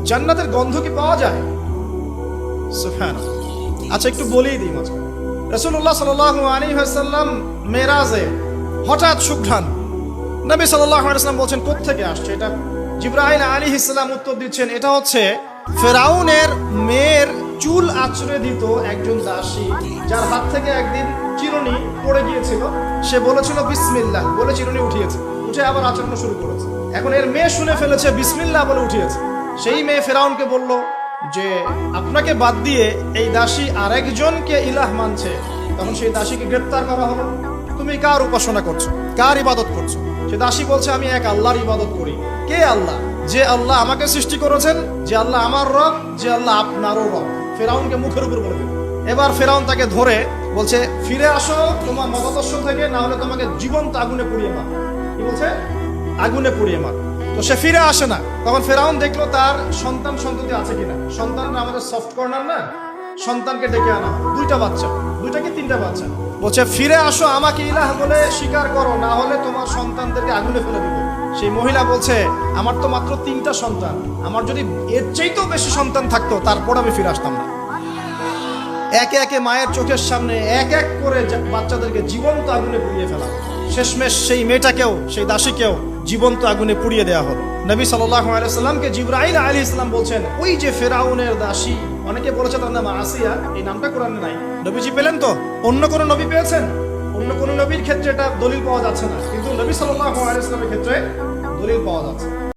জান্নাতের গন্ধ কি পাওয়া যায়? সুবহানাল্লাহ। আচ্ছা, একটু বলেই দিই মাঝে। রাসূলুল্লাহ সাল্লাল্লাহু আলাইহি ওয়াসাল্লাম মেরাজে হঠাৎ সুঘ্রাণ। নবী সাল্লাল্লাহু আলাইহি ওয়াসাল্লাম বলছেন কোত্থেকে আসছে এটা? জিবরাইল আলাইহিস সালাম উত্তর দিচ্ছেন, এটা হচ্ছে ফেরাউনের মেয়ের চুল আঁচড়ে দিত একজন দাসী, যার হাত থেকে একদিন চিরুনি পড়ে গিয়েছিল। সে বলেছিল বিসমিল্লাহ বলে চিরুনি উঠিয়েছে, উঠে আবার আচরণ শুরু করেছে। এখন এর মেয়ে শুনে ফেলেছে বিসমিল্লাহ বলে উঠিয়েছে। সেই মেয়ে ফেরাউনকে বলল যে আপনাকে বাদ দিয়ে এই দাসী আরেকজনকে ইলাহ মানছে। তখন সেই দাসীকে গ্রেপ্তার করা হলো। তুমি কার উপাসনা করছো, কার ইবাদত করছো? সে দাসী বলছে আমি এক আল্লাহর ইবাদত করি। কে আল্লাহ? যে আল্লাহ আমাকে সৃষ্টি করেছেন, যে আল্লাহ আমার রব, যে আল্লাহ আপনারও রব। ফেরাউনকে মুখের উপর বলে দিল। এবার ফেরাউন তাকে ধরে বলছে ফিরে আসো তোমার মতাদর্শ থেকে, না হলে তোমাকে জীবন্ত আগুনে পুড়িয়ে মার। কি বলছে? আগুনে পুড়িয়ে মার। তো সে ফিরে আসে না। তখন ফেরাউন দেখলো তার সন্তান সন্ততি আছে কিনা। সন্তানরা আমাদের সফট কর্নার না, সন্তানকে ডেকে আনা, দুইটা বাচ্চা, দুইটা কি তিনটা বাচ্চা। বলছে ফিরে আসো, আমাকে ইলাহ বলে স্বীকার করো, না হলে তোমার সন্তানদেরকে আগুনে ফেলে দিব। সেই মহিলা বলছে আমার তো মাত্র 3টা সন্তান, আমার যদি এর চাইতেও বেশি সন্তান থাকতো তারপর আমি ফিরে আসতাম না। একে একে মায়ের চোখের সামনে এক এক করে বাচ্চাদেরকে জীবন্ত আগুনে পুড়িয়ে ফেলা। শেষমেশ সেই মেয়েটাকেও, সেই দাসীকেও জীবন্ত আগুনে পুড়িয়ে দেওয়া হলো। নবী সাল্লাল্লাহু আলাইহি ওয়াসাল্লামকে জিবরাইল আলাইহিস সালাম বলছেন ওই যে ফেরাউনের দাসী, অনেকে বলেছে তার নাম আসিয়া, এই নামটা কোরআনে নাই। নবীজি পেলেন তো? অন্য কোন নবী পেয়েছেন? অন্য কোন নবীর ক্ষেত্রে এটা দলিল পাওয়া যাচ্ছে না, কিন্তু নবী সাল্লাল্লাহু আলাইহি ওয়াসাল্লামের ক্ষেত্রে দলিল পাওয়া যাচ্ছে।